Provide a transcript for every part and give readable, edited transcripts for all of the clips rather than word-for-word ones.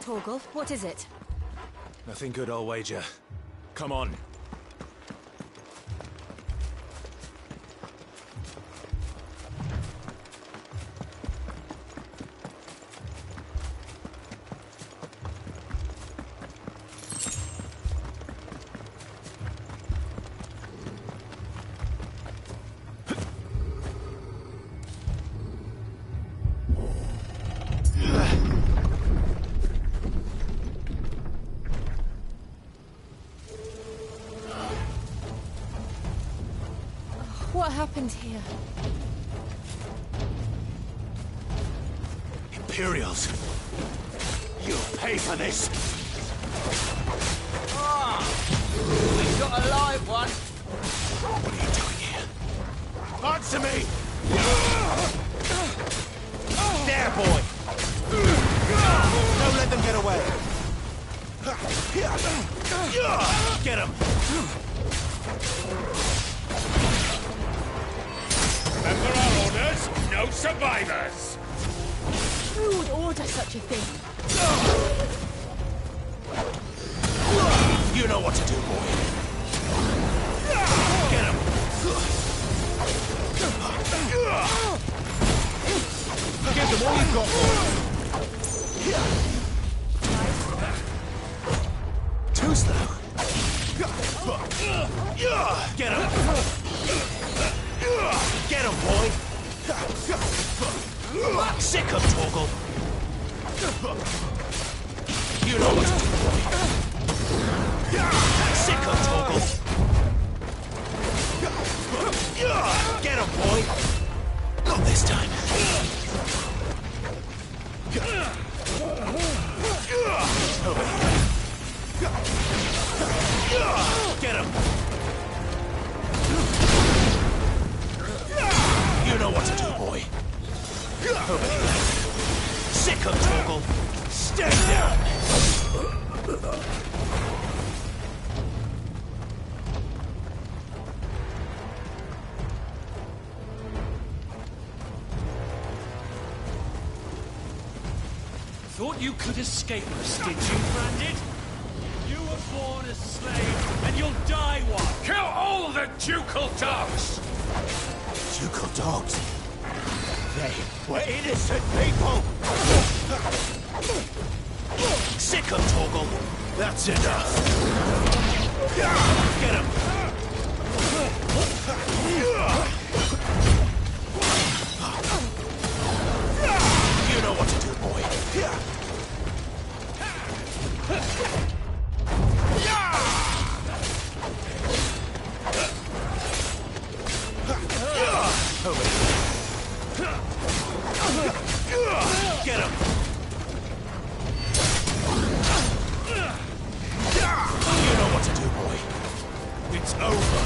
Torgal, what is it? Nothing good, I'll wager. Come on. What happened here? Imperials! You'll pay for this! We've got a live one. What are you doing here? Answer me! There, boy! Don't let them get away! Get him! Remember our orders? No survivors! Who would order such a thing? You know what to do, boy. Get him! Give them all you've got, boy. Too slow. Get him! Get him, boy! Sick of Torgal! You know what to do, boy! Sick of Torgal! Get him, boy! Not this time! Over here! Get him! You know what to do, boy. Over here. Sick of Torgal. Stand down. Thought you could escape us, did you, Branded? You were born a slave, and you'll die one. Kill all the ducal dogs! Ducal dogs. They were innocent people. Sick of Torgal. That's enough. Get him. You know what to do, boy. Over here. Get him! You know what to do, boy. It's over.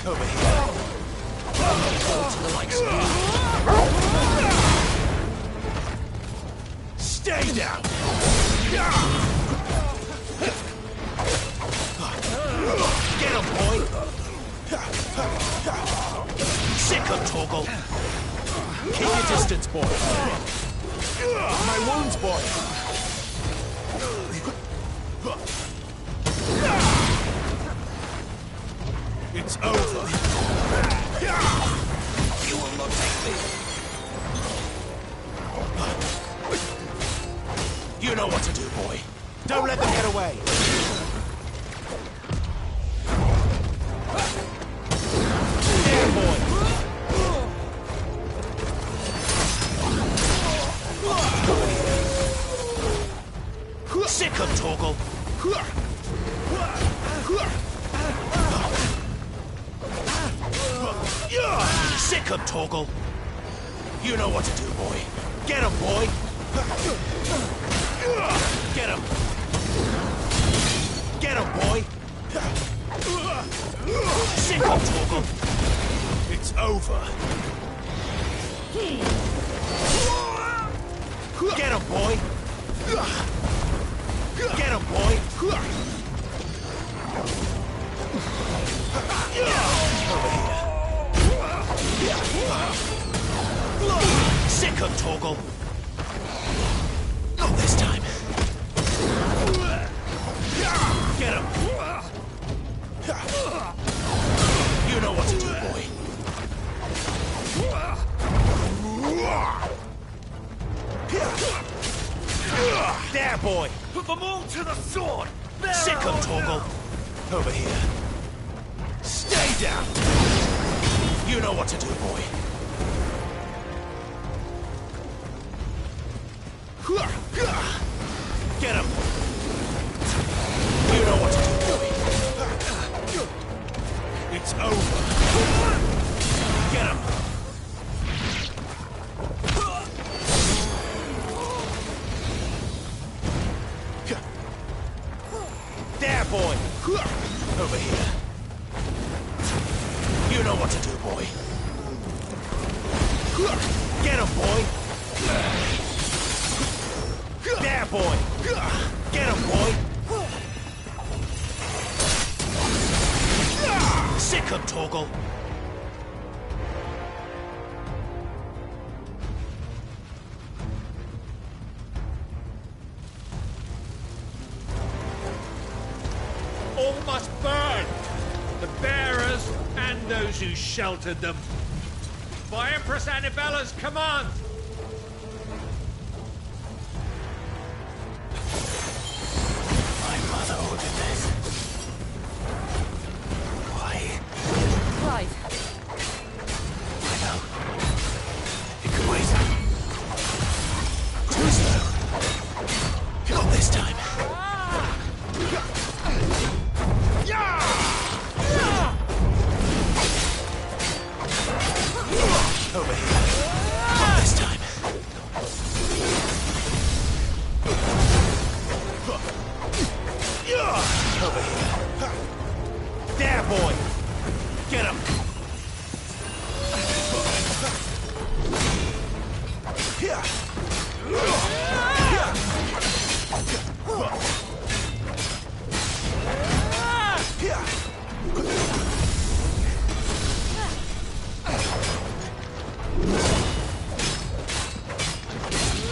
Over here. To the likes of you. Stay down! Get him, boy! Sick of Torgal! Keep your distance, boy! My wounds, boy! It's over! You will not take me! You know what to do, boy! Don't let them get away! There, boy! Sick of Torgal! Sick of Torgal! You know what to do, boy! Get him, boy! Get him! Get him, boy! Sick of Torgal! It's over! Get him, boy! Get him, boy! Over here! toggle. Not this time. Get him. You know what to do, boy. There, boy. Put them all to the sword! Sick of toggle. Over here. Stay down. You know what to do, boy. Get him. You know what to do, boy. It's over. Get him. There, boy. Over here. You know what to do, boy. Get him, boy. There, boy. Get him, boy. Sick of toggle. All must burn! The bearers and those who sheltered them. By Empress Annibella's command! My mother ordered this. Why? Right. I know. It could wait. Too slow. Not this time. Over here. Not this time. Over here. There, boy. Get him.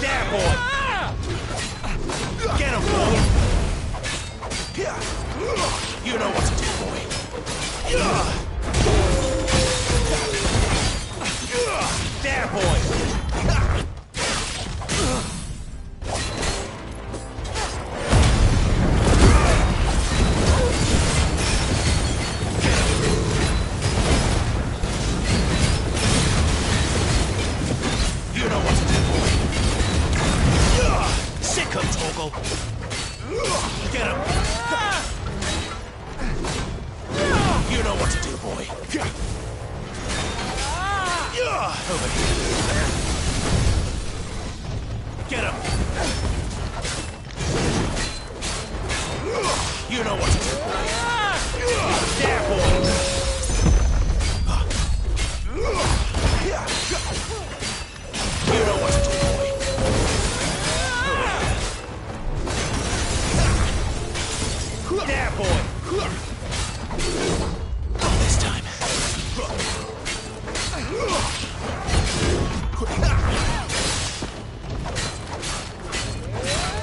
There, boy. Get him, boy. You know what to do, boy. There, boy. You know what to do, boy. Sick of toggle. Get him. You know what to do, boy. Over here. Get him. You know what to do, boy. There, boy. You know what to do, boy. There, boy. Not this time.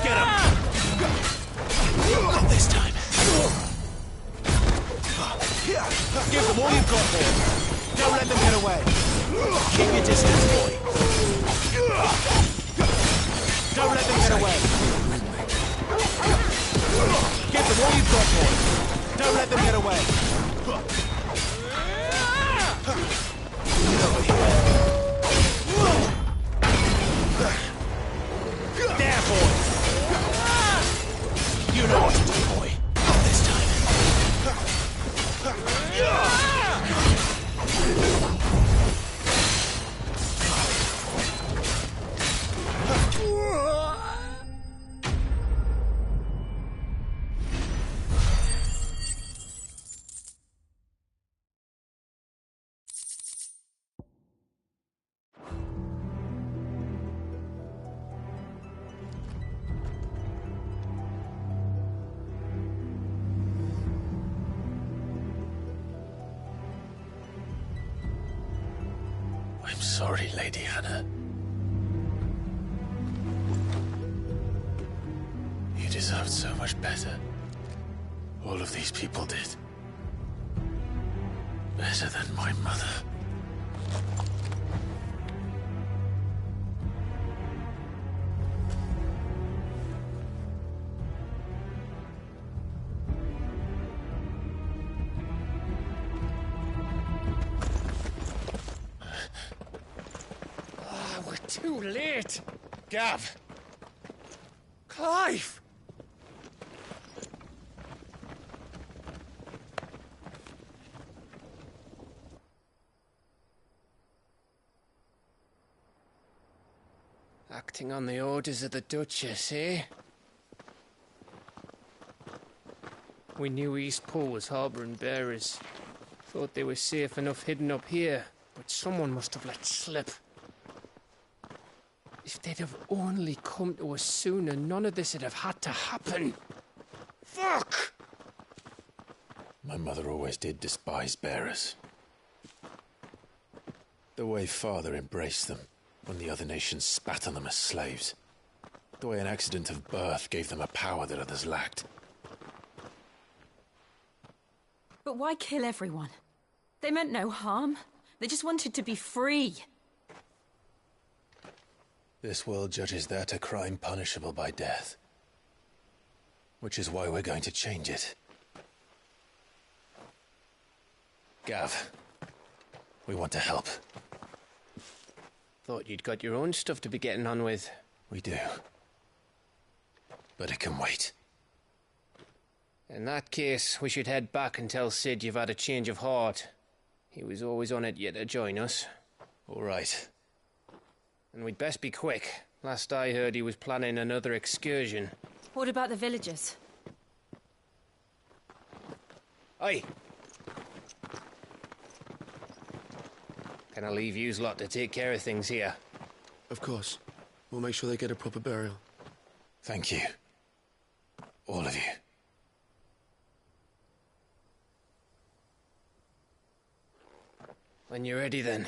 Get him. Not this time. Give them all you've got, boy. Don't let them get away. Keep your distance, boy. Don't let them get away. Give them all you've got, boy. Don't let them get away. Over here. There, boy. You know what to do, boy. Not this time. I'm sorry, Lady Hannah. deserved so much better. All of these people did. Better than my mother. We're too late. Gav! Clive! Acting on the orders of the Duchess, eh? We knew East Pool was harbouring bearers. Thought they were safe enough hidden up here, but someone must have let slip. If they'd have only come to us sooner, none of this would have had to happen. Fuck! My mother always did despise bearers. The way Father embraced them when the other nations spat on them as slaves. The way an accident of birth gave them a power that others lacked. But why kill everyone? They meant no harm. They just wanted to be free. This world judges that a crime punishable by death. Which is why we're going to change it. Gav, we want to help. Thought you'd got your own stuff to be getting on with. We do. But it can wait. In that case, we should head back and tell Sid you've had a change of heart. He was always on it yet to join us. All right. And we'd best be quick. Last I heard, he was planning another excursion. What about the villagers? Aye. Can I leave yous lot to take care of things here? Of course. We'll make sure they get a proper burial. Thank you. All of you. When you're ready, then.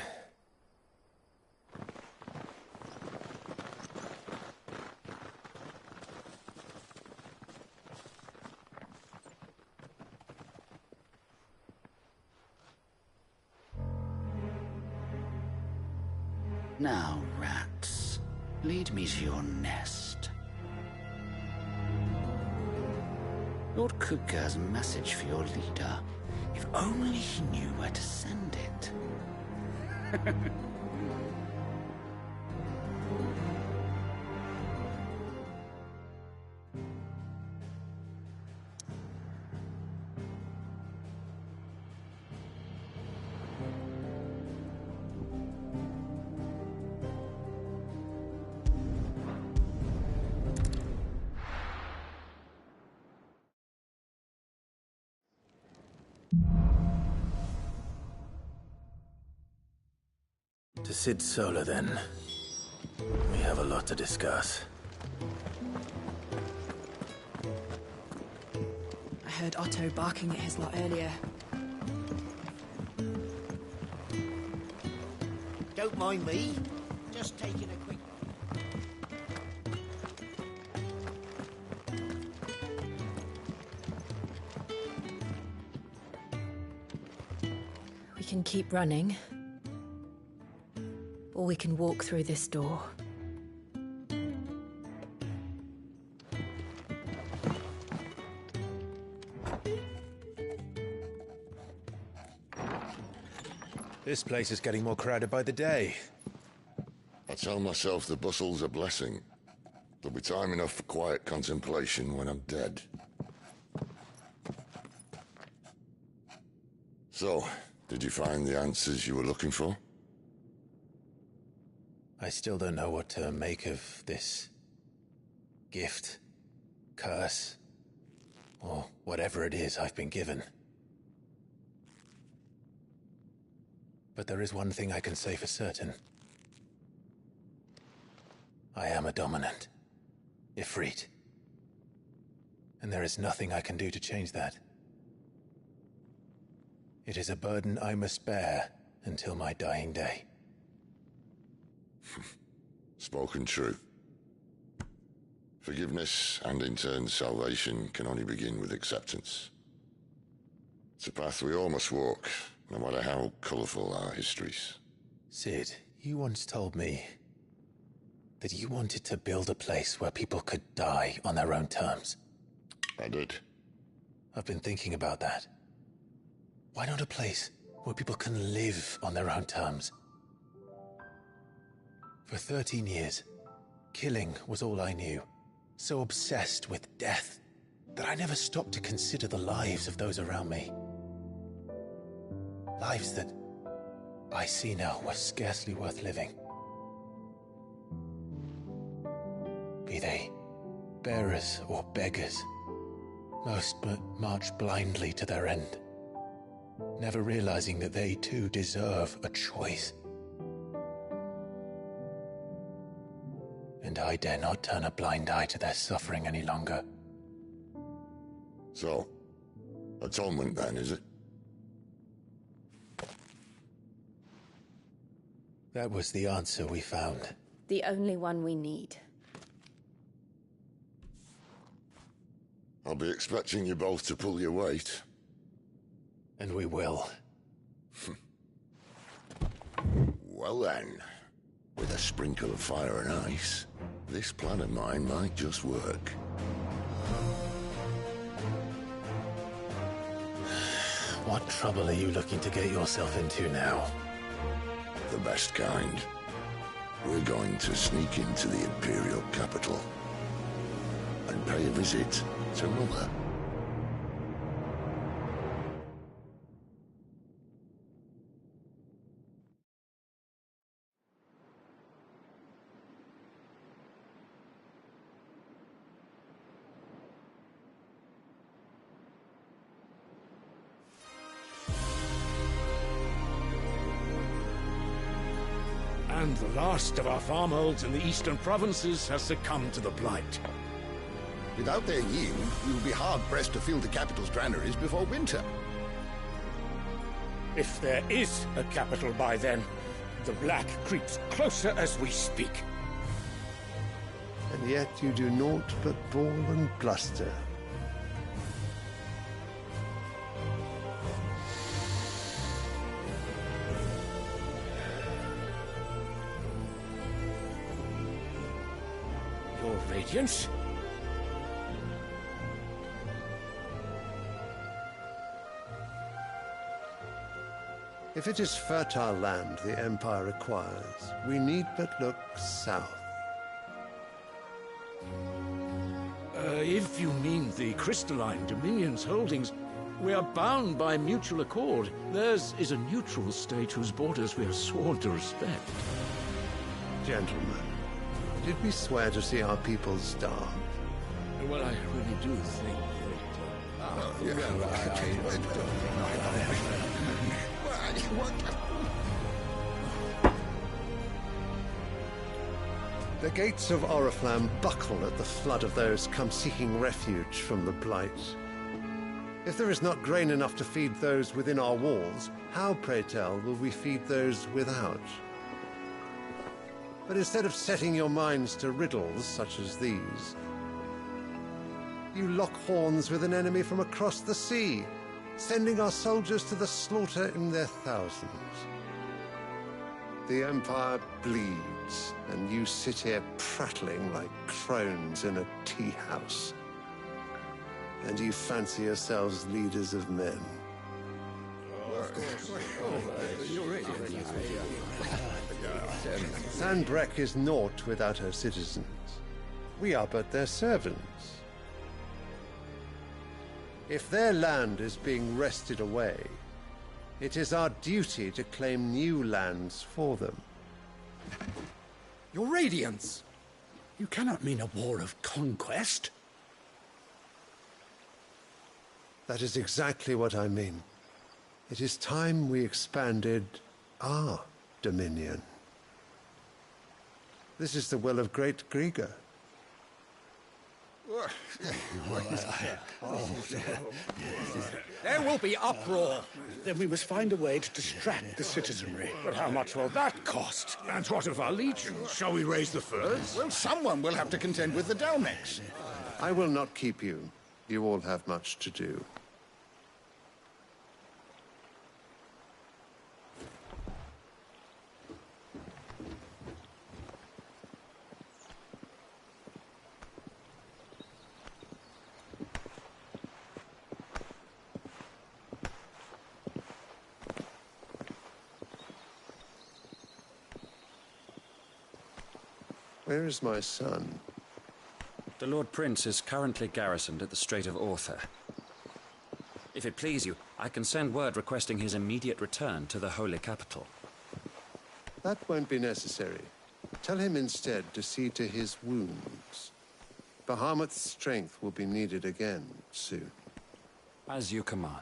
Now, rats, lead me to your nest. Lord Kupka has a message for your leader. If only he knew where to send it. To Sid Solar, then. We have a lot to discuss. I heard Otto barking at his lot earlier. Don't mind me. Just taking a quick... We can keep running. Or we can walk through this door. This place is getting more crowded by the day. I tell myself the bustle's a blessing. There'll be time enough for quiet contemplation when I'm dead. So, did you find the answers you were looking for? I still don't know what to make of this gift, curse, or whatever it is I've been given. But there is one thing I can say for certain. I am a dominant, Ifrit. And there is nothing I can do to change that. It is a burden I must bear until my dying day. Spoken true. Forgiveness, and in turn salvation, can only begin with acceptance. It's a path we all must walk, no matter how colourful our histories. Sid, you once told me that you wanted to build a place where people could die on their own terms. I did. I've been thinking about that. Why not a place where people can live on their own terms? For 13 years, killing was all I knew. So obsessed with death that I never stopped to consider the lives of those around me. Lives that I see now were scarcely worth living. Be they bearers or beggars, most march blindly to their end, never realizing that they too deserve a choice. And I dare not turn a blind eye to their suffering any longer. So, atonement then, is it? That was the answer we found. The only one we need. I'll be expecting you both to pull your weight. And we will. Well then, with a sprinkle of fire and ice, this plan of mine might just work. What trouble are you looking to get yourself into now? The best kind. We're going to sneak into the Imperial capital and pay a visit to Mother. And the last of our farmholds in the eastern provinces has succumbed to the blight. Without their yield, we will be hard-pressed to fill the capital's granaries before winter. If there is a capital by then, the black creeps closer as we speak. And yet you do naught but bawl and bluster. Your Radiance? If it is fertile land the Empire requires, we need but look south. If you mean the crystalline Dominion's holdings, we are bound by mutual accord. Theirs is a neutral state whose borders we are sworn to respect. Gentlemen, did we swear to see our people starve? Well, I really do think The gates of Oriflamme buckle at the flood of those come seeking refuge from the blight. If there is not grain enough to feed those within our walls, how, pray tell, will we feed those without? But instead of setting your minds to riddles such as these, you lock horns with an enemy from across the sea, sending our soldiers to the slaughter in their thousands. The Empire bleeds, and you sit here prattling like crones in a tea house. And you fancy yourselves leaders of men. Sandbreck is naught without her citizens. We are but their servants. If their land is being wrested away, it is our duty to claim new lands for them. Your Radiance! You cannot mean a war of conquest. That is exactly what I mean. It is time we expanded our dominion. This is the will of great Grieger. There will be uproar. Then we must find a way to distract the citizenry. But how much will that cost? And what of our legions? Shall we raise the furs? Well, someone will have to contend with the Dalmex. I will not keep you. You all have much to do. Where is my son? The Lord Prince is currently garrisoned at the Strait of Arthur. If it please you, I can send word requesting his immediate return to the Holy Capital. That won't be necessary. Tell him instead to see to his wounds. Bahamut's strength will be needed again soon. As you command.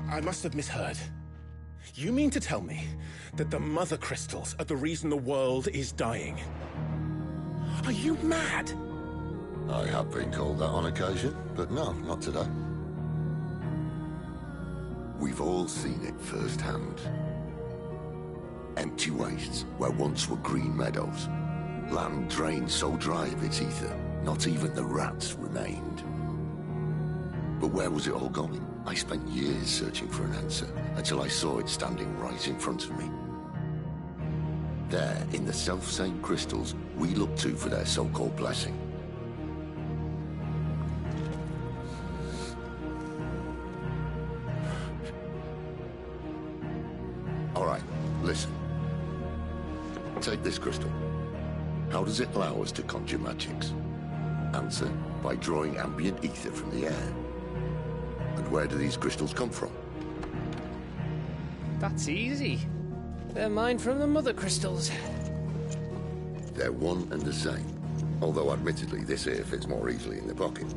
I must have misheard. You mean to tell me that the Mother Crystals are the reason the world is dying? Are you mad? I have been called that on occasion, but no, not today. We've all seen it firsthand. Empty wastes where once were green meadows. Land drained so dry of its ether, not even the rats remained. But where was it all going? I spent years searching for an answer, until I saw it standing right in front of me. There, in the self-same crystals we look to for their so-called blessing. All right, listen. Take this crystal. How does it allow us to conjure magics? Answer, by drawing ambient ether from the air. And where do these crystals come from? That's easy. They're mined from the Mother Crystals. They're one and the same. Although admittedly this here fits more easily in the pocket.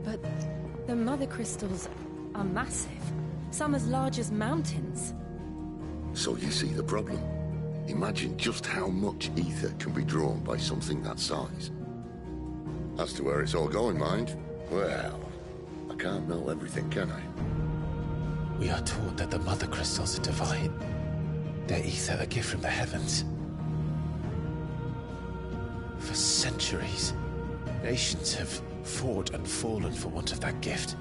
But the Mother Crystals are massive. Some as large as mountains. So you see the problem. Imagine just how much ether can be drawn by something that size. As to where it's all going, mind, well, I can't know everything, can I? We are taught that the Mother Crystals are divine. Their ether a gift from the heavens. For centuries, nations have fought and fallen for want of that gift.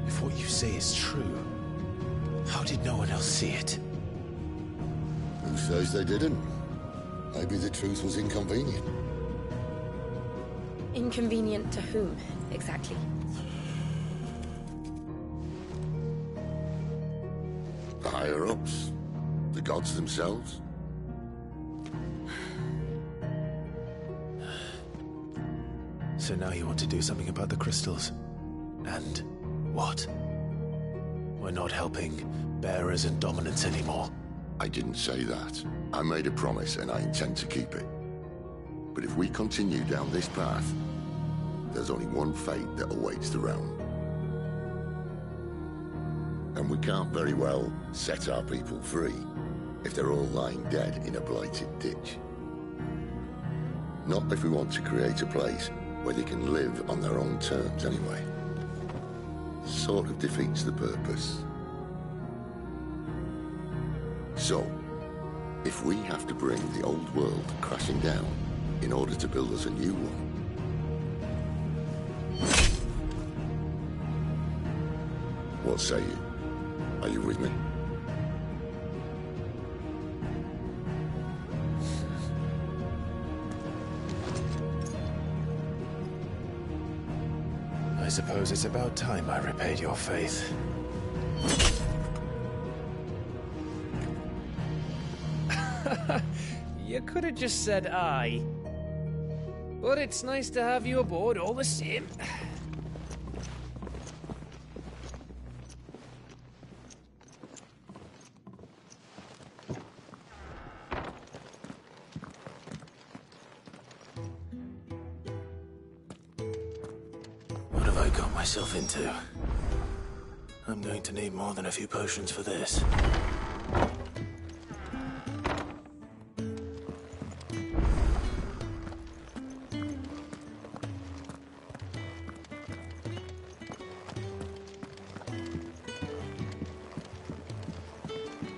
If what you say is true, how did no one else see it? Who says they didn't? Maybe the truth was inconvenient. Inconvenient to whom, exactly? The higher-ups? The gods themselves? So now you want to do something about the crystals? And what? We're not helping bearers and dominants anymore. I didn't say that. I made a promise and I intend to keep it. But if we continue down this path, there's only one fate that awaits the realm. And we can't very well set our people free if they're all lying dead in a blighted ditch. Not if we want to create a place where they can live on their own terms anyway. Sort of defeats the purpose. So, if we have to bring the old world crashing down in order to build us a new one, what say you? Are you with me? I suppose it's about time I repaid your faith. You could have just said aye. But it's nice to have you aboard all the same. What have I got myself into? I'm going to need more than a few potions for this.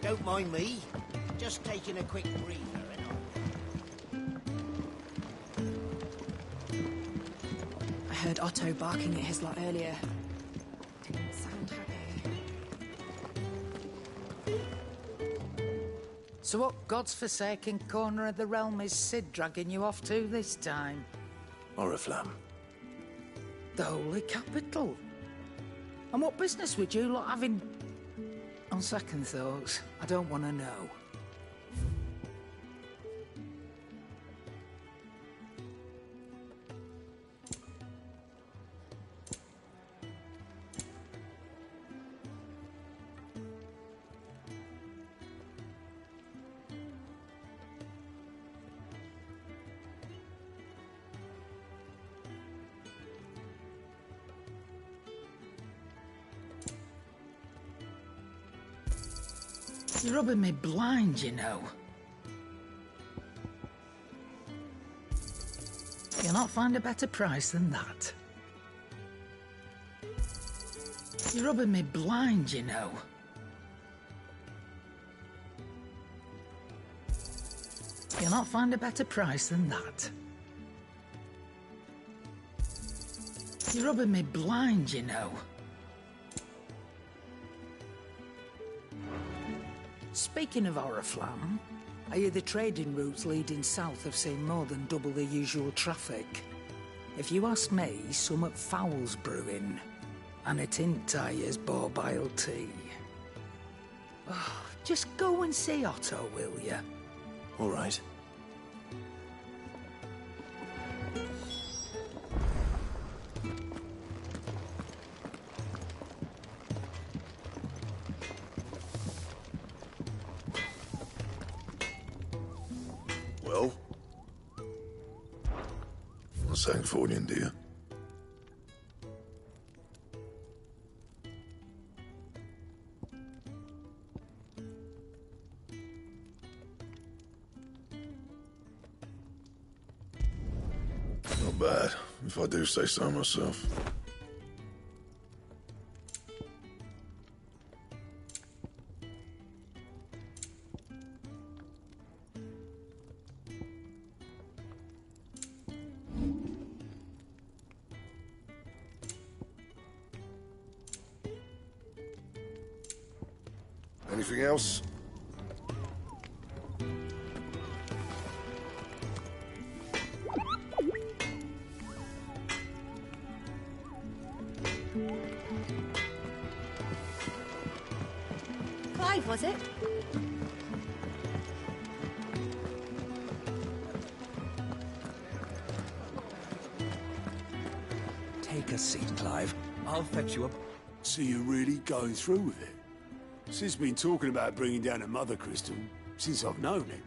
Don't mind me. Just taking a quick breather, I heard Otto barking at his lot earlier. Didn't sound happy. So what god's-forsaken corner of the realm is Sid dragging you off to this time? Oriflamme. The Holy Capital. And what business would you lot have in... On second thoughts, I don't want to know. You're rubbing me blind, you know. You'll not find a better price than that. You're rubbing me blind, you know. You'll not find a better price than that. You're rubbing me blind, you know. Speaking of Oriflamme, I hear the trading routes leading south have seen more than double the usual traffic. If you ask me, somewhat foul's brewing, and it ain't Tyre's borbile tea. Oh, just go and see Otto, will you? All right. Well? What's that for you, dear? Not bad, if I do say so myself. Anything else? Clive, was it? Take a seat, Clive. I'll fetch you up. So you're really going through with it? Sid's been talking about bringing down a mother crystal since I've known him.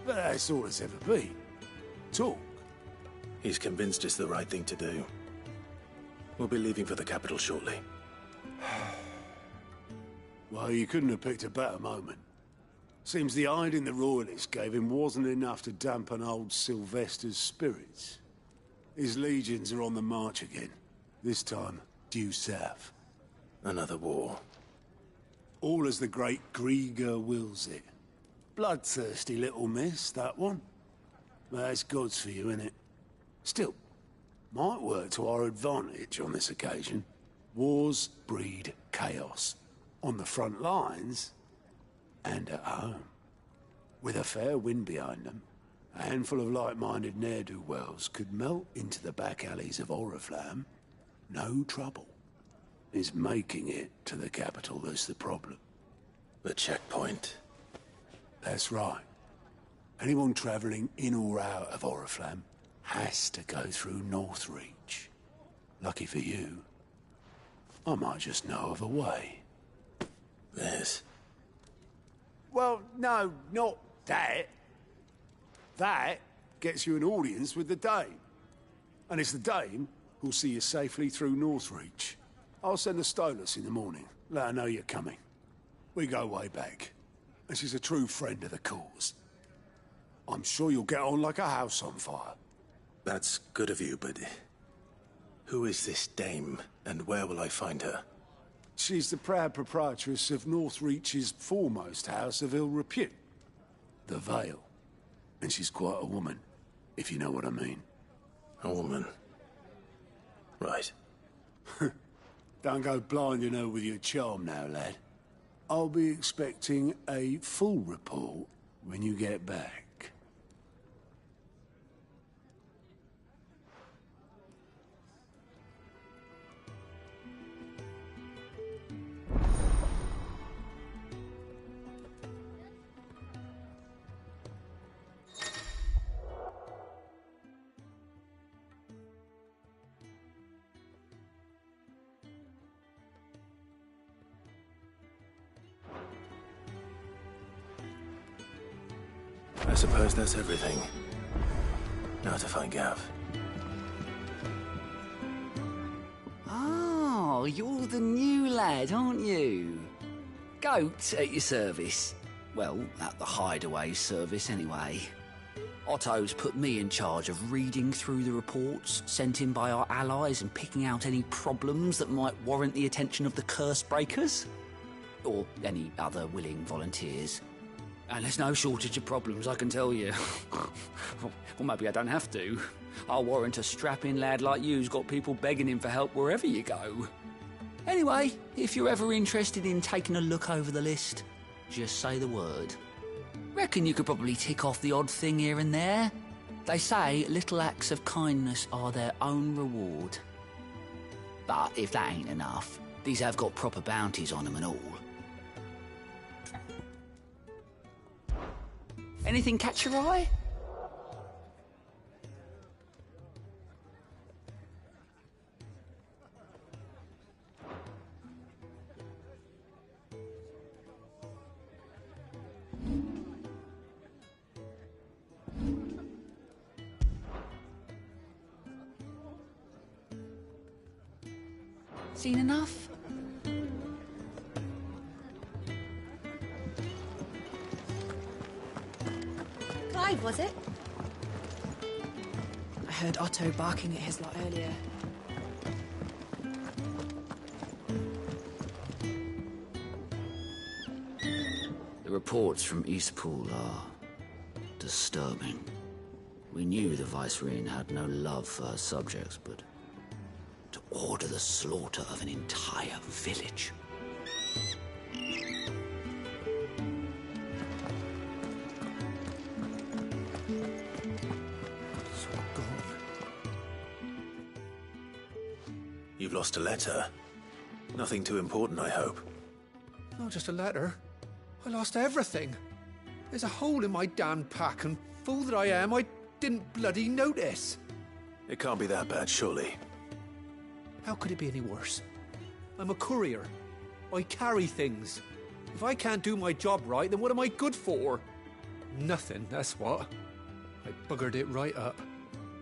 But that's all it's ever been. Talk. He's convinced it's the right thing to do. We'll be leaving for the capital shortly. Well, you couldn't have picked a better moment. Seems the hiding the royalists gave him wasn't enough to dampen old Sylvester's spirits. His legions are on the march again. This time, due south. Another war. All as the great Grieger wills it. Bloodthirsty little miss, that one. That's God's for you, innit? Still, might work to our advantage on this occasion. Wars breed chaos. On the front lines, and at home. With a fair wind behind them, a handful of like-minded ne'er-do-wells could melt into the back alleys of Oriflamme. No trouble. It's making it to the capital that's the problem. The checkpoint. That's right. Anyone travelling in or out of Oriflamme has to go through Northreach. Lucky for you, I might just know of a way. This? Well, no, not that. That gets you an audience with the Dame. And it's the Dame who'll see you safely through Northreach. I'll send the Stolas in the morning. Let her know you're coming. We go way back, and she's a true friend of the cause. I'm sure you'll get on like a house on fire. That's good of you, but who is this dame, and where will I find her? She's the proud proprietress of Northreach's foremost house of ill repute, the Vale. And she's quite a woman, if you know what I mean. A woman? Right. Don't go blinding her with your charm now, lad. I'll be expecting a full report when you get back. I suppose that's everything. Now to find Gav. Oh, you're the new lad, aren't you? Goat at your service. Well, at the hideaway service, anyway. Otto's put me in charge of reading through the reports sent in by our allies and picking out any problems that might warrant the attention of the curse breakers. Or any other willing volunteers. And there's no shortage of problems, I can tell you. Well, maybe I don't have to. I'll warrant a strapping lad like you's got people begging him for help wherever you go. Anyway, if you're ever interested in taking a look over the list, just say the word. Reckon you could probably tick off the odd thing here and there. They say little acts of kindness are their own reward. But if that ain't enough, these have got proper bounties on them and all. Anything catch your eye? Seen enough? Clive, was it? I heard Otto barking at his lot earlier. The reports from Eastpool are disturbing. We knew the Vicereine had no love for her subjects, but to order the slaughter of an entire village. You've lost a letter. Nothing too important, I hope. Not just a letter. I lost everything. There's a hole in my damned pack, and fool that I am, I didn't bloody notice. It can't be that bad, surely. How could it be any worse? I'm a courier. I carry things. If I can't do my job right, then what am I good for? Nothing, that's what. I buggered it right up.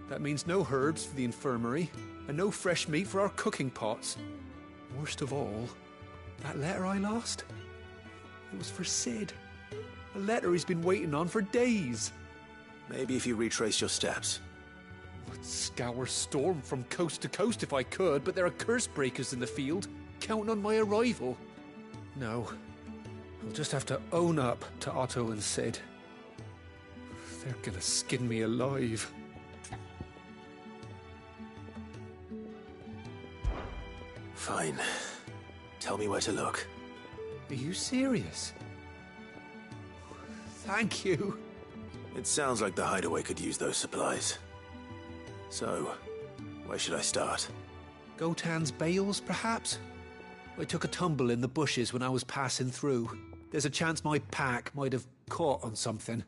That means no herbs for the infirmary, and no fresh meat for our cooking pots. Worst of all, that letter I lost, it was for Sid. A letter he's been waiting on for days. Maybe if you retrace your steps. I'd scour Storm from coast to coast if I could, but there are curse breakers in the field, counting on my arrival. No, I'll just have to own up to Otto and Sid. They're gonna skin me alive. Fine. Tell me where to look. Are you serious? Thank you. It sounds like the hideaway could use those supplies. So, where should I start? Gotan's bales, perhaps? I took a tumble in the bushes when I was passing through. There's a chance my pack might have caught on something.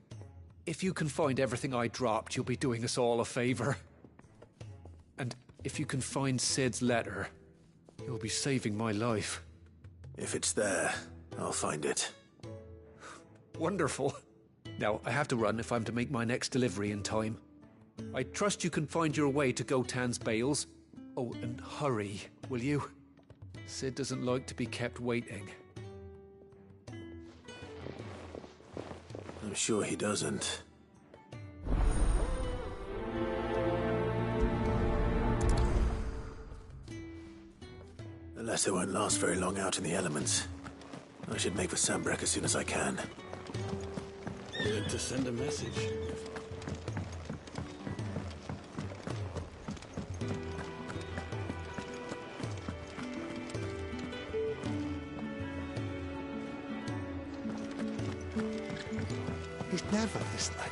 If you can find everything I dropped, you'll be doing us all a favor. And if you can find Sid's letter, you'll be saving my life. If it's there, I'll find it. Wonderful. Now, I have to run if I'm to make my next delivery in time. I trust you can find your way to Gotan's bales. Oh, and hurry, will you? Sid doesn't like to be kept waiting. I'm sure he doesn't. Unless they won't last very long out in the elements. I should make for Sambrek as soon as I can. Wanted to send a message. He's never this late.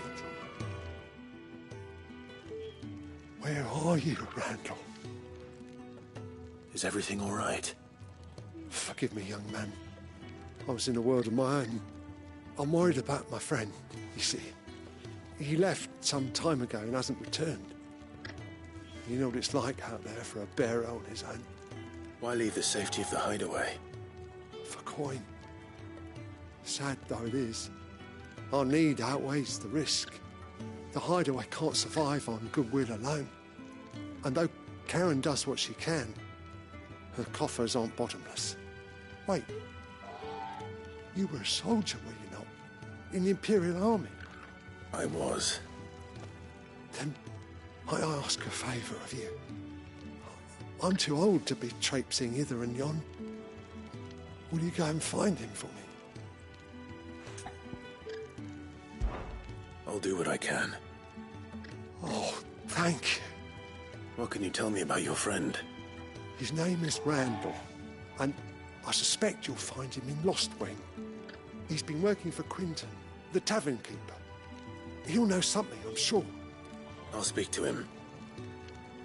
Where are you, Randall? Is everything all right? Forgive me, young man. I was in a world of my own. I'm worried about my friend, you see. He left some time ago and hasn't returned. You know what it's like out there for a bearer on his own. Why leave the safety of the hideaway? For coin. Sad though it is, our need outweighs the risk. The hideaway can't survive on goodwill alone. And though Karen does what she can, her coffers aren't bottomless. Wait, you were a soldier, were you not? In the Imperial Army? I was. Then might I ask a favour of you? I'm too old to be traipsing hither and yon. Will you go and find him for me? I'll do what I can. Oh, thank you. What can you tell me about your friend? His name is Randall, and I suspect you'll find him in Lost Wing. He's been working for Quinton, the tavern keeper. He'll know something, I'm sure. I'll speak to him.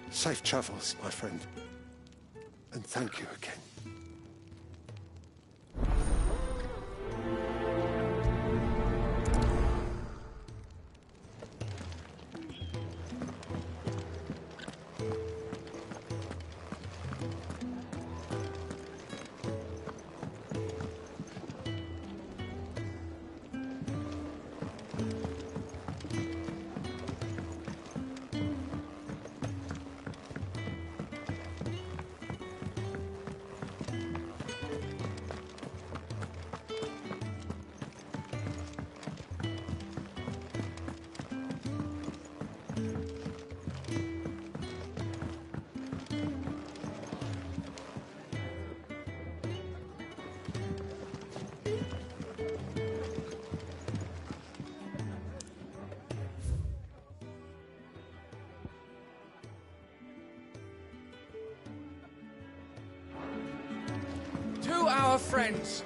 Safe travels, my friend. And thank you again. To our friends.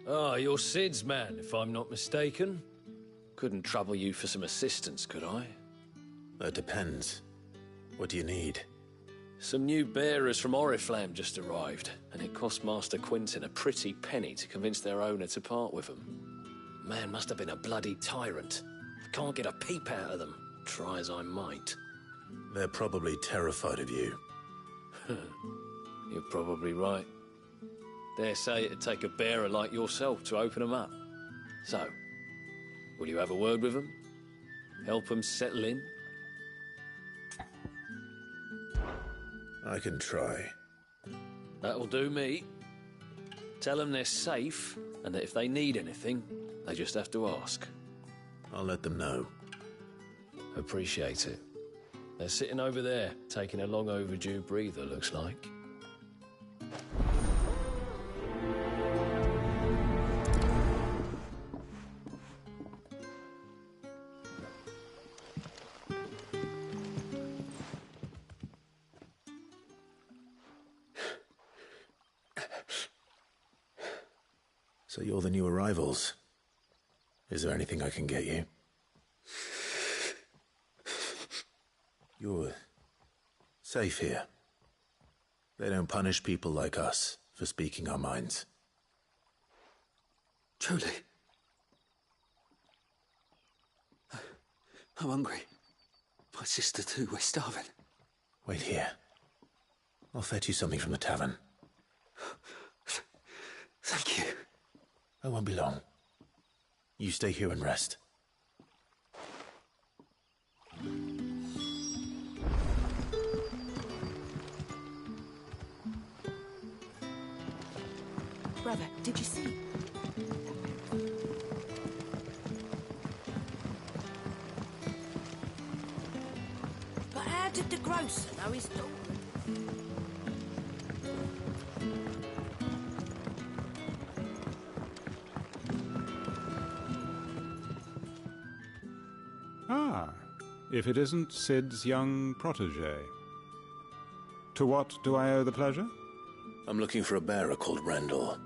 Ah, you're Sid's man, if I'm not mistaken. Couldn't trouble you for some assistance, could I? That depends. What do you need? Some new bearers from Oriflamme just arrived, and it cost Master Quinton a pretty penny to convince their owner to part with them. Man must have been a bloody tyrant. Can't get a peep out of them, try as I might. They're probably terrified of you. You're probably right. Dare say it'd take a bearer like yourself to open them up. So, will you have a word with them? Help them settle in? I can try. That'll do me. Tell them they're safe, and that if they need anything, they just have to ask. I'll let them know. Appreciate it. They're sitting over there, taking a long overdue breather, looks like. So you're the new arrivals. Is there anything I can get you? You're safe here. They don't punish people like us for speaking our minds. Truly. I'm hungry. My sister too, we're starving. Wait here. I'll fetch you something from the tavern. Thank you. I won't be long. You stay here and rest. Brother, did you see? But how did the grocer know his daughter? Ah, if it isn't Sid's young protégé. To what do I owe the pleasure? I'm looking for a bearer called Randall.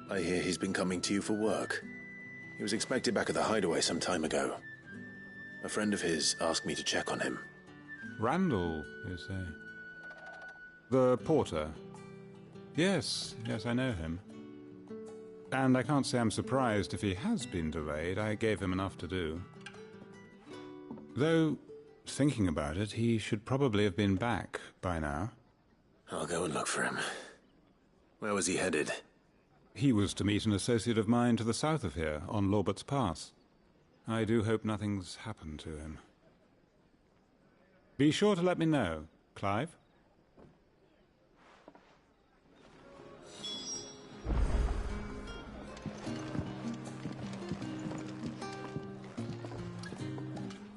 I hear he's been coming to you for work. He was expected back at the hideaway some time ago. A friend of his asked me to check on him. Randall, you say? The porter? Yes, I know him. And I can't say I'm surprised if he has been delayed. I gave him enough to do. Though, thinking about it, he should probably have been back by now. I'll go and look for him. Where was he headed? He was to meet an associate of mine to the south of here, on Lorbert's Pass. I do hope nothing's happened to him. Be sure to let me know, Clive.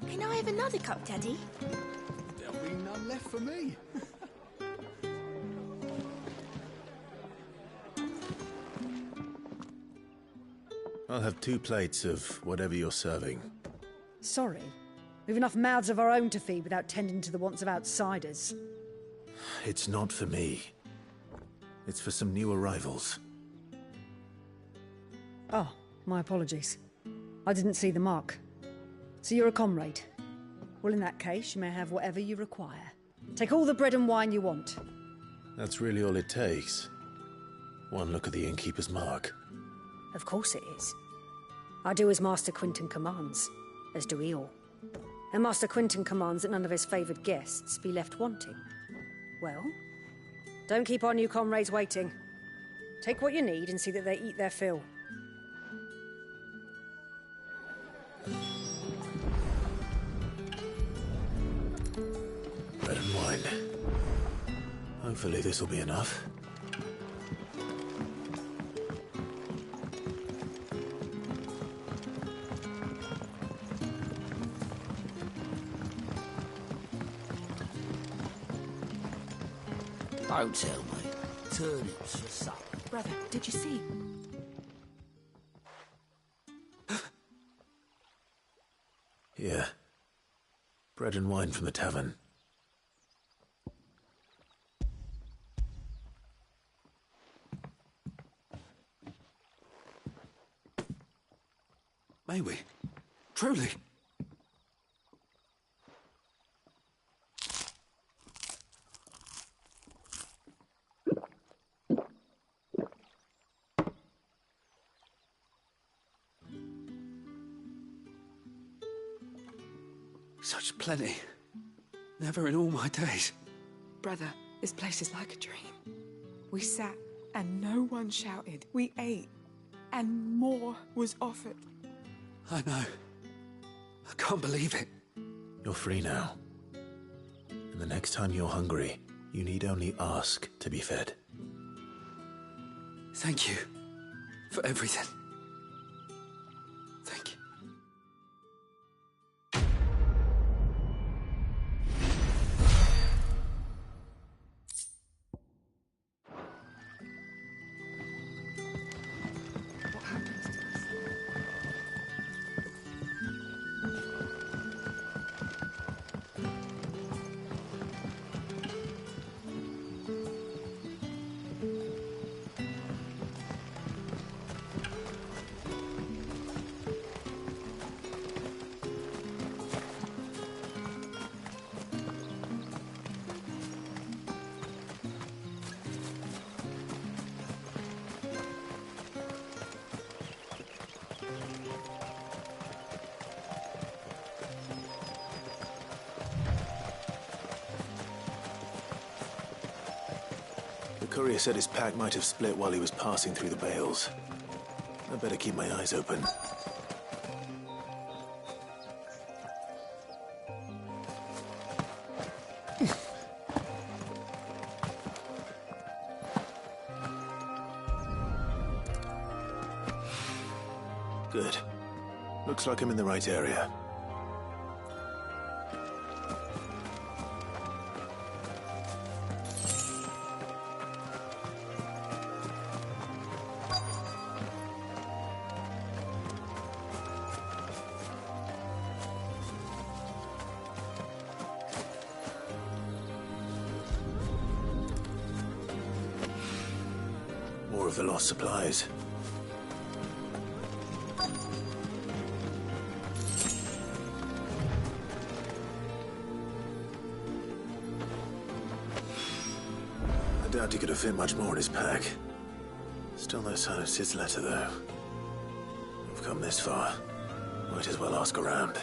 Can I have another cup, Daddy? There'll be none left for me. I'll have 2 plates of whatever you're serving. Sorry. We've enough mouths of our own to feed without tending to the wants of outsiders. It's not for me. It's for some new arrivals. Oh, my apologies. I didn't see the mark. So you're a comrade? Well, in that case, you may have whatever you require. Take all the bread and wine you want. That's really all it takes. One look at the innkeeper's mark. Of course it is. I do as Master Quinton commands, as do we all. And Master Quinton commands that none of his favoured guests be left wanting. Well, don't keep our new comrades waiting. Take what you need and see that they eat their fill. Bread and wine. Hopefully this will be enough. Don't tell me. Turnips for supper. Brother, did you see? Here. Bread and wine from the tavern. May we? Truly? Such plenty. Never in all my days. Brother, this place is like a dream. We sat and no one shouted. We ate and more was offered. I know. I can't believe it. You're free now. And the next time you're hungry, you need only ask to be fed. Thank you for everything. Thank you. The courier said his pack might have split while he was passing through the bales. I better keep my eyes open. Good. Looks like I'm in the right area. More of the lost supplies. I doubt he could have fit much more in his pack. Still no sign of Sid's letter, though. We've come this far. Might as well ask around.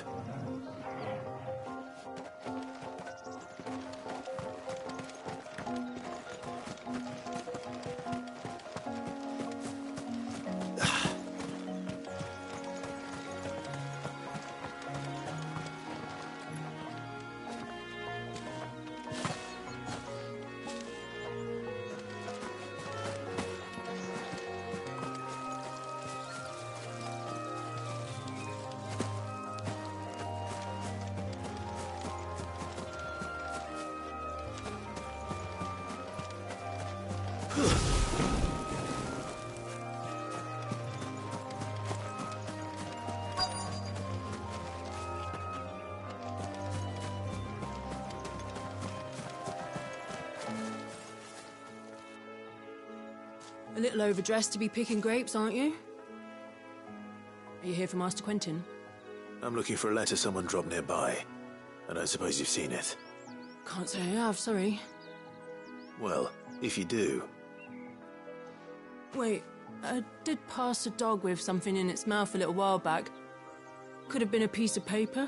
A little overdressed to be picking grapes, aren't you? Are you here for Master Quentin? I'm looking for a letter someone dropped nearby. I don't suppose you've seen it. Can't say I have, sorry. Well, if you do... Wait, I did pass a dog with something in its mouth a little while back. Could have been a piece of paper.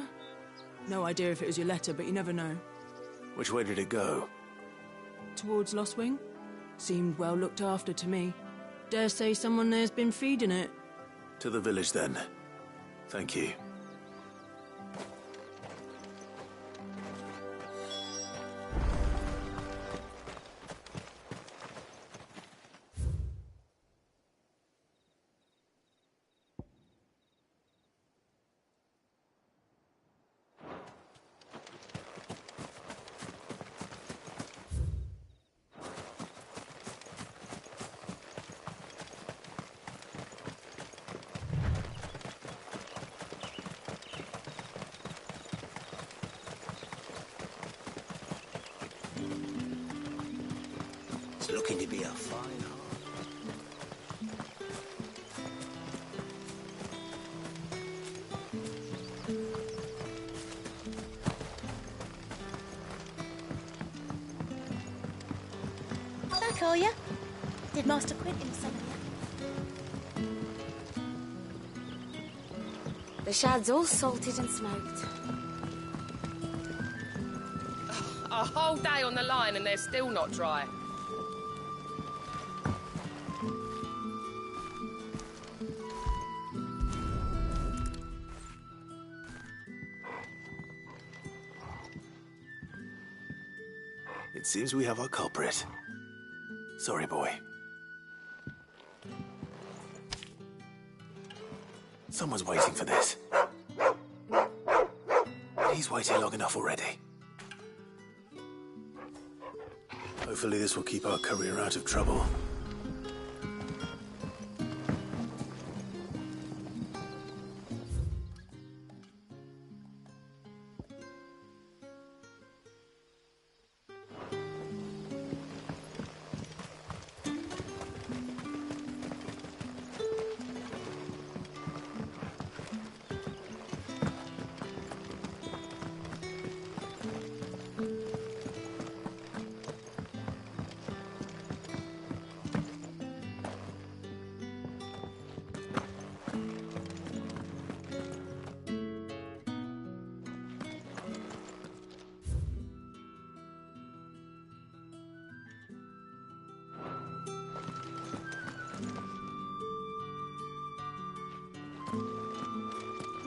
No idea if it was your letter, but you never know. Which way did it go? Towards Lost Wing? Seemed well looked after to me. Dare say someone there's been feeding it. To the village, then. Thank you. It's looking to be a fine heart. Back, are you? Did Master Quentin summon you? The shad's all salted and smoked. A whole day on the line and they're still not dry. It seems we have our culprit. Sorry, boy. Someone's waiting for this. He's waited long enough already. Hopefully this will keep our courier out of trouble.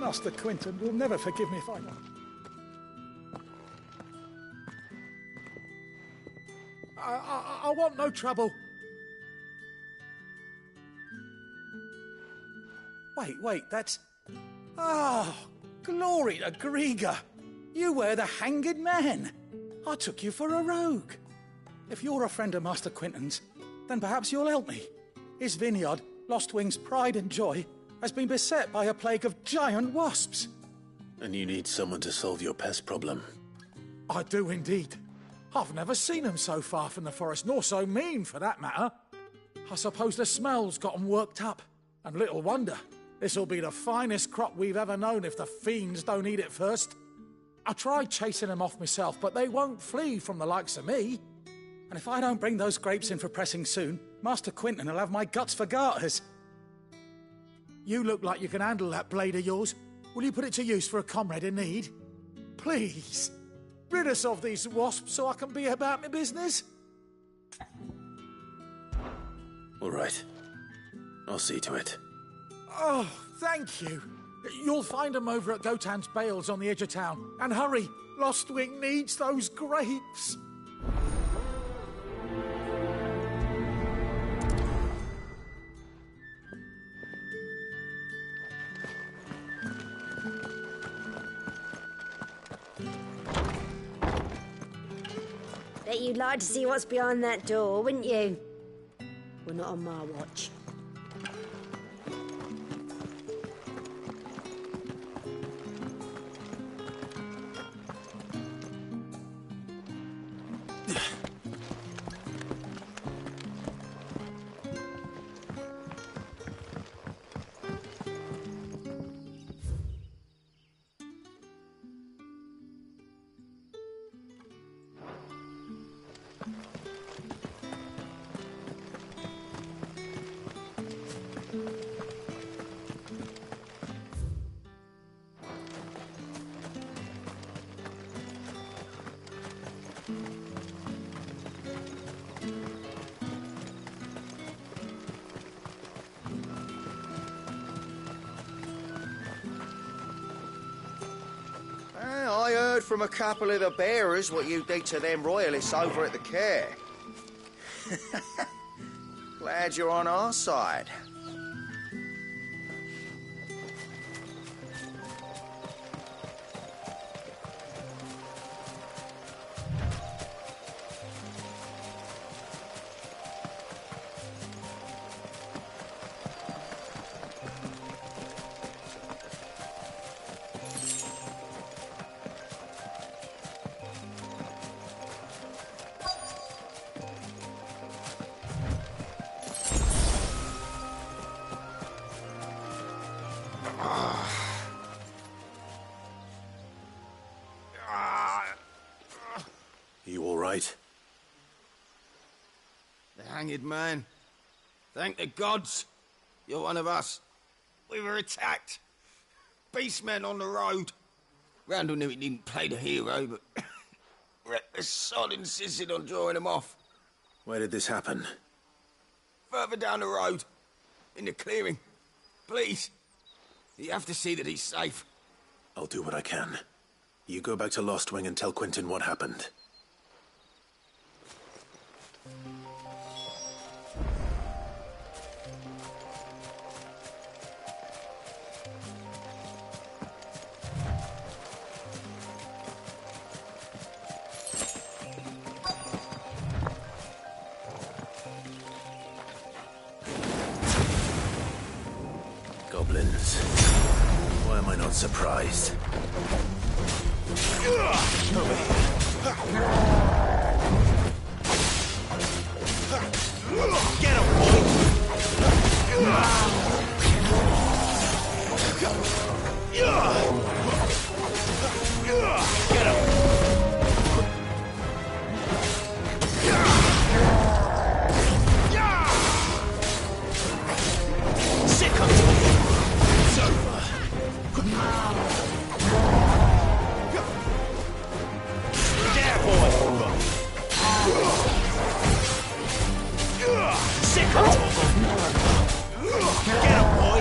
Master Quintin will never forgive me if I... I want no trouble. Wait, that's... Oh, glory to Griga. You were the hanged man. I took you for a rogue. If you're a friend of Master Quintin's, then perhaps you'll help me. His vineyard, Lostwing's pride and joy, has been beset by a plague of giant wasps. And you need someone to solve your pest problem. I do indeed. I've never seen them so far from the forest, nor so mean, for that matter. I suppose the smell's got them worked up. And little wonder. This'll be the finest crop we've ever known if the fiends don't eat it first. I tried chasing them off myself, but they won't flee from the likes of me. And if I don't bring those grapes in for pressing soon, Master Quintin will have my guts for garters. You look like you can handle that blade of yours. Will you put it to use for a comrade in need? Please. Rid us of these wasps so I can be about my business. All right. I'll see to it. Oh, thank you. You'll find them over at Gotan's Bales on the edge of town. And hurry, Lostwing needs those grapes. Bet you'd like to see what's behind that door, wouldn't you? Well, not on my watch. I heard from a couple of the bearers what you did to them royalists over at the care. Glad you're on our side. You all right? The hanged man. Thank the gods. You're one of us. We were attacked. Beastmen on the road. Randall knew he didn't play the hero, but reckless sod insisted on drawing him off. Where did this happen? Further down the road. In the clearing. Please. You have to see that he's safe. I'll do what I can. You go back to Lostwing and tell Quintin what happened. Goblins. Why am I not surprised? Over here. Get him, boy! Get him! Sick of it! It's over! There, boy! Sick of it! Get him, boy!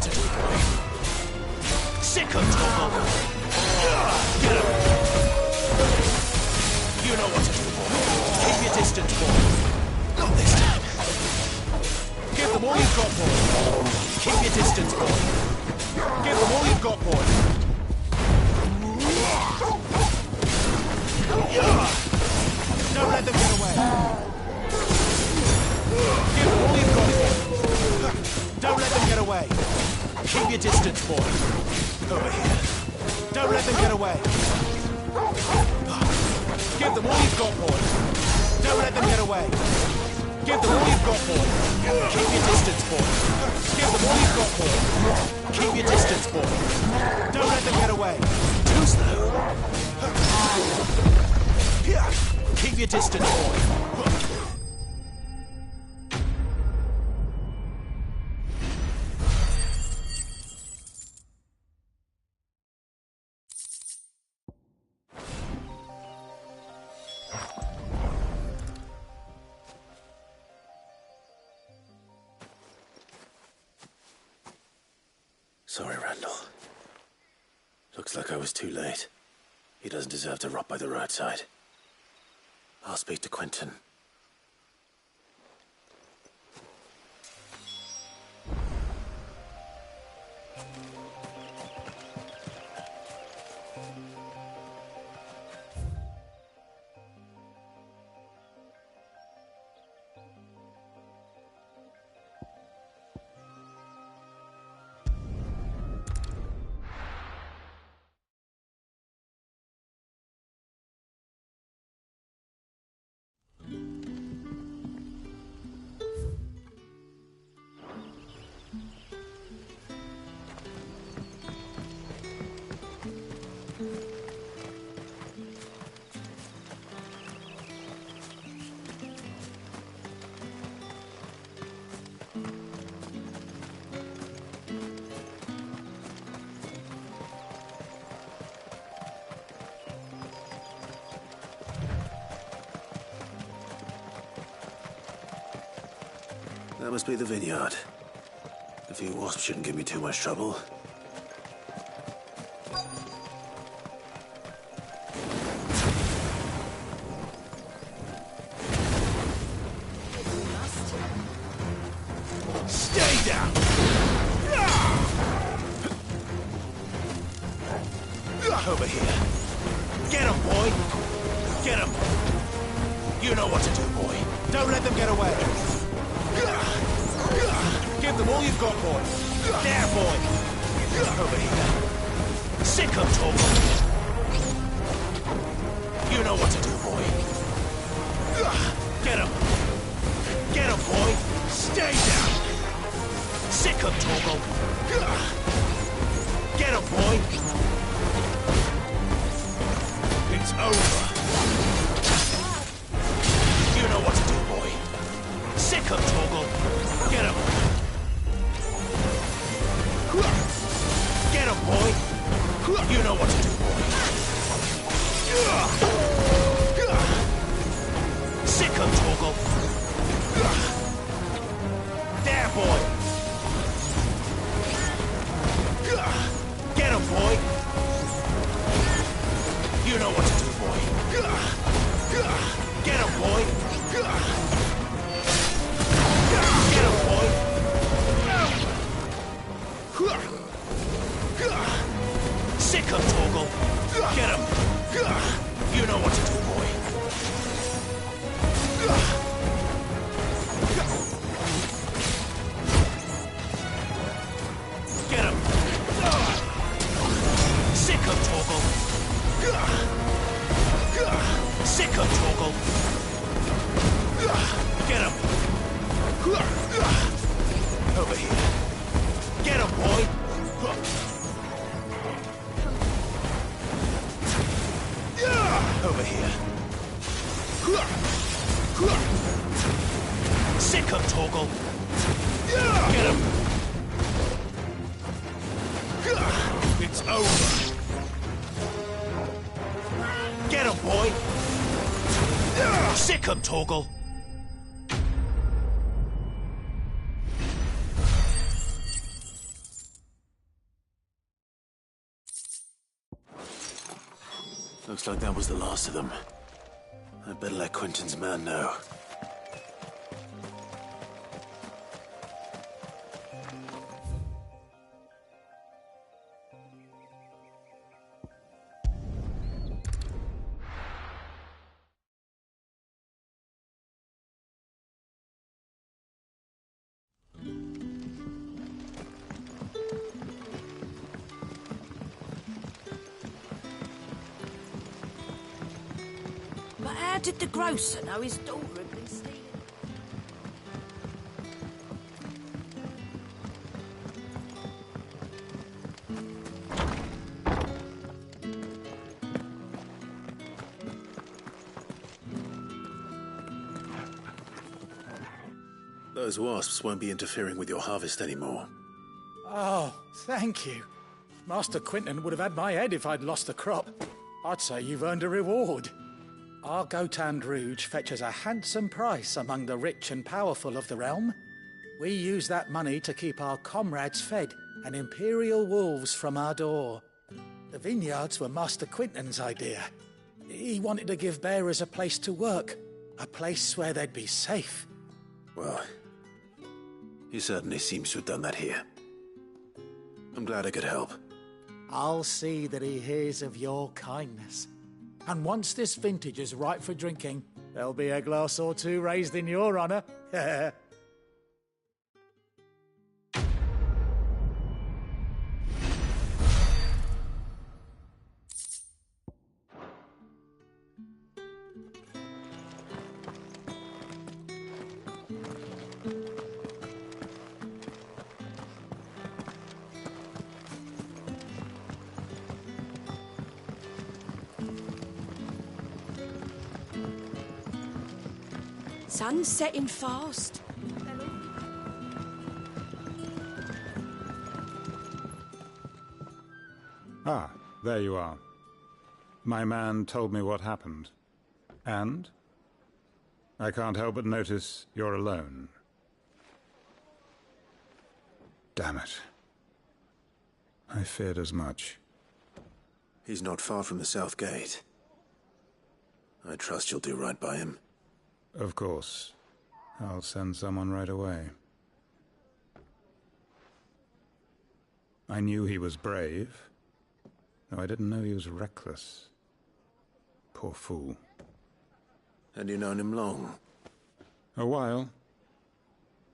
what to do, boy. Sick of trouble. Get him. You know what to do, boy. Keep your distance, boy. Not this time. Give them all you've got, boy. Keep your distance, boy. Give them all you've got, boy. Don't let them get away. Give them all you've got, boy. Don't let them get away. Keep your distance, boy. Over here. Don't let them get away. Give them all you've got, boy. Don't let them get away. Give them all you've got, boy. Keep your distance, boy. Give them all you've got, boy. Keep your distance, boy. Don't let them get away. Too slow. Keep your distance, boy. Sorry, Randall. Looks like I was too late. He doesn't deserve to rot by the roadside. I'll speak to Quentin. That must be the vineyard. A few wasps shouldn't give me too much trouble. Stay down! Over here. Get him, boy! Get him! You know what to do, boy. Don't let them get away. Give them all you've got, boy. There, boy. Over here. Sick of trouble. You know what to do, boy. Get him. Get him, boy. Stay down. Sick of trouble. Get him, boy. It's over. You know what to do, boy. Sick of trouble. Get him. Get him, boy. You know what to do, boy. Sick of trouble. There, boy. Get him, boy. You know what to do, boy. Get him, boy. Get him, boy. Sick of Torgal. Get him. You know what to do, boy. Get him. Sick of Torgal. Sick of Torgal. Get him. Over here. Get him, boy. Over here. Sick of Torgal. Get him. It's over. Get him, boy. Sick of Torgal. Looks like that was the last of them. I'd better let Quentin's man know. But how did the grocer know his daughter had been stealing? Those wasps won't be interfering with your harvest anymore. Oh, thank you. Master Quentin would have had my head if I'd lost the crop. I'd say you've earned a reward. Our Gotand Rouge fetches a handsome price among the rich and powerful of the realm. We use that money to keep our comrades fed and imperial wolves from our door. The vineyards were Master Quentin's idea. He wanted to give bearers a place to work, a place where they'd be safe. Well, he certainly seems to have done that here. I'm glad I could help. I'll see that he hears of your kindness. And once this vintage is ripe for drinking, there'll be a glass or two raised in your honor. Sun's setting fast. Ah, there you are. My man told me what happened. And? I can't help but notice you're alone. Damn it. I feared as much. He's not far from the South Gate. I trust you'll do right by him. Of course. I'll send someone right away. I knew he was brave, though I didn't know he was reckless. Poor fool. Had you known him long? A while.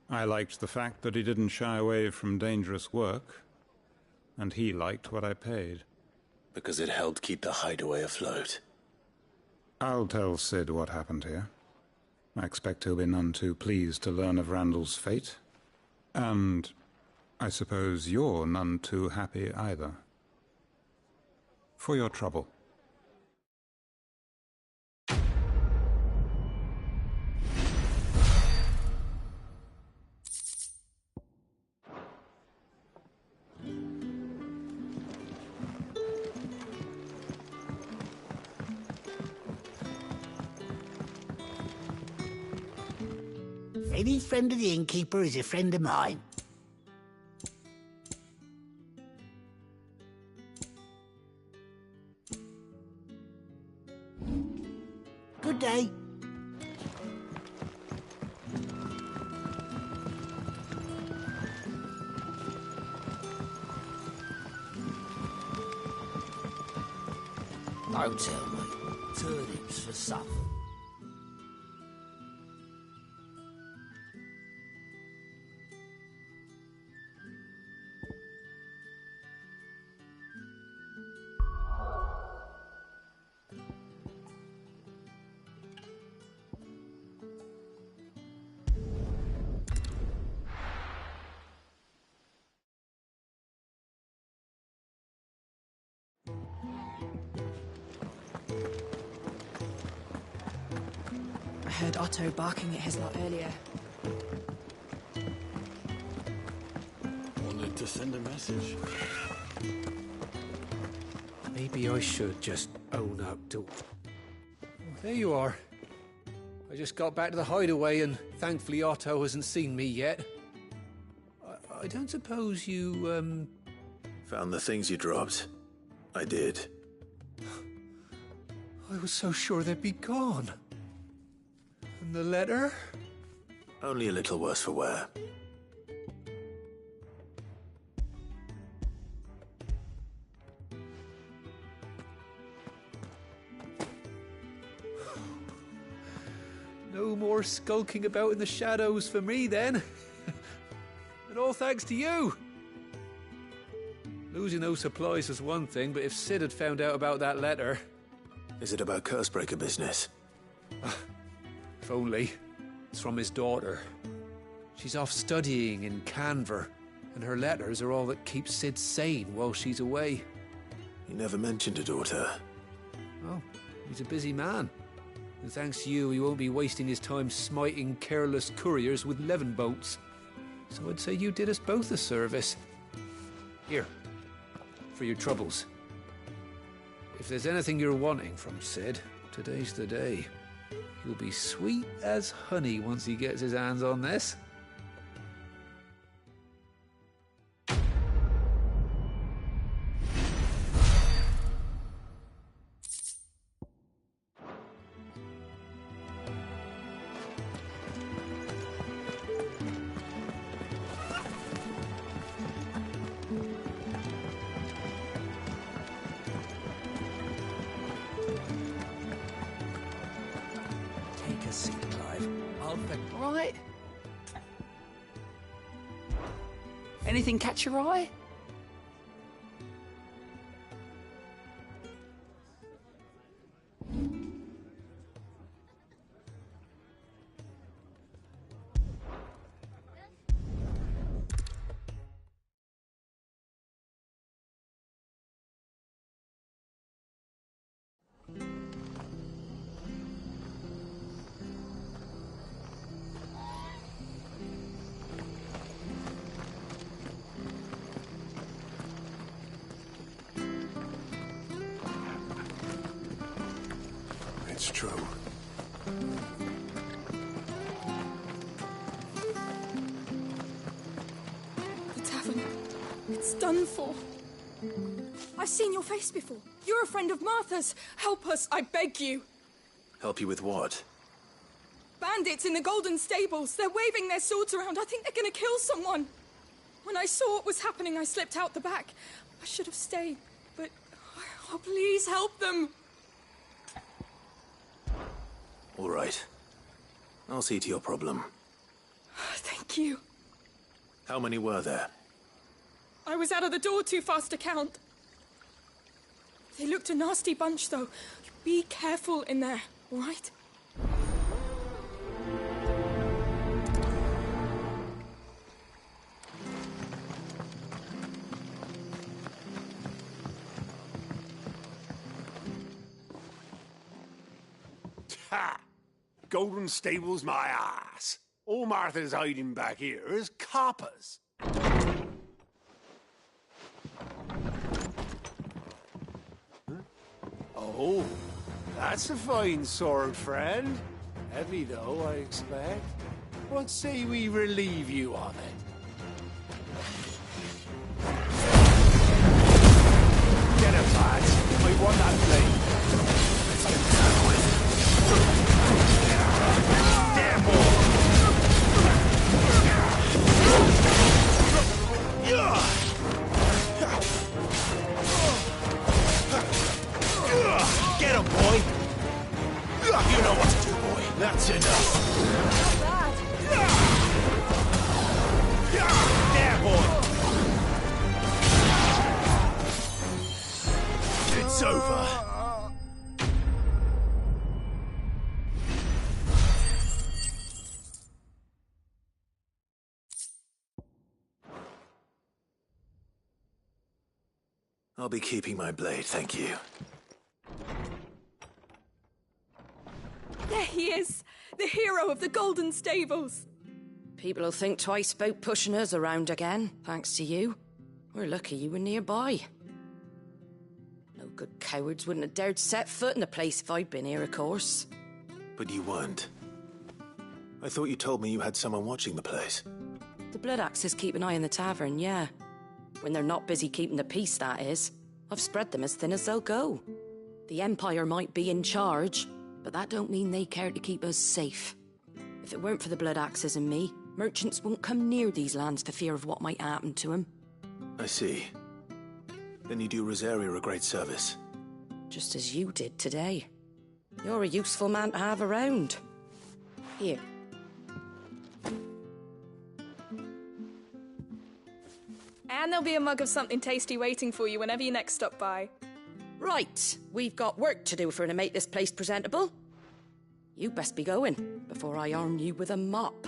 I liked the fact that he didn't shy away from dangerous work, and he liked what I paid. Because it helped keep the hideaway afloat. I'll tell Sid what happened here. I expect he'll be none too pleased to learn of Randall's fate. And I suppose you're none too happy either. For your trouble. Any friend of the innkeeper is a friend of mine. Good day. Don't tell me. Turnips for supper. I heard Otto barking at his lot earlier. Wanted to send a message. Maybe I should just own up to... There you are. I just got back to the hideaway and thankfully Otto hasn't seen me yet. I don't suppose you, Found the things you dropped. I did. I was so sure they'd be gone. And the letter? Only a little worse for wear. No more skulking about in the shadows for me, then. And all thanks to you. Losing those supplies was one thing, but if Sid had found out about that letter... Is it about Cursebreaker business? If only. It's from his daughter. She's off studying in Canver, and her letters are all that keeps Sid sane while she's away. You never mentioned a daughter. Oh, he's a busy man. And thanks to you, he won't be wasting his time smiting careless couriers with levin bolts. So I'd say you did us both a service. Here, for your troubles. If there's anything you're wanting from Sid, today's the day. He'll be sweet as honey once he gets his hands on this. Right. Anything catch your eye? It's true. The tavern. It's done for. I've seen your face before. You're a friend of Martha's. Help us, I beg you. Help you with what? Bandits in the Golden Stables. They're waving their swords around. I think they're going to kill someone. When I saw what was happening, I slipped out the back. I should have stayed, but... Oh, please help them. All right. I'll see to your problem. Thank you. How many were there? I was out of the door too fast to count. They looked a nasty bunch, though. Be careful in there, all right? Ha! Golden Stables my ass. All Martha's hiding back here is coppers. Huh? Oh, that's a fine sword, friend. Heavy, though, I expect. What say we relieve you of it? Get him, lads. I want that blade. Let's get this out with. Damn boy! Get him, boy! You know what to do, boy. That's enough. Not bad. Damn, boy! It's over. I'll be keeping my blade, thank you. There he is, the hero of the Golden Stables. People will think twice about pushing us around again, thanks to you. We're lucky you were nearby. No good cowards wouldn't have dared set foot in the place if I'd been here, of course. But you weren't. I thought you told me you had someone watching the place. The Blood Axes keep an eye on the tavern, yeah. When they're not busy keeping the peace, that is. I've spread them as thin as they'll go. The Empire might be in charge, but that don't mean they care to keep us safe. If it weren't for the blood axes and me, merchants won't come near these lands for fear of what might happen to them. I see. Then you do Rosaria a great service. Just as you did today. You're a useful man to have around. Here. And there'll be a mug of something tasty waiting for you whenever you next stop by. Right, we've got work to do to make this place presentable. You best be going, before I arm you with a mop.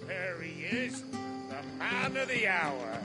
There he is, the man of the hour.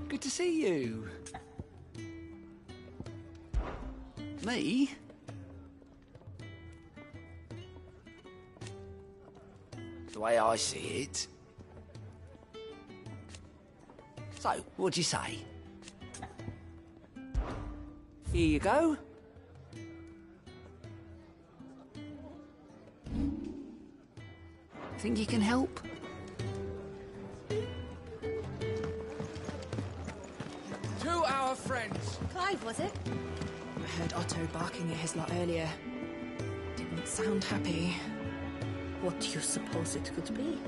Good to see you. Me? The way I see it. So, what'd you say? Here you go. Think you can help? To our friends. Clive, was it? I heard Otto barking at his lot earlier. Didn't sound happy. What do you suppose it could be?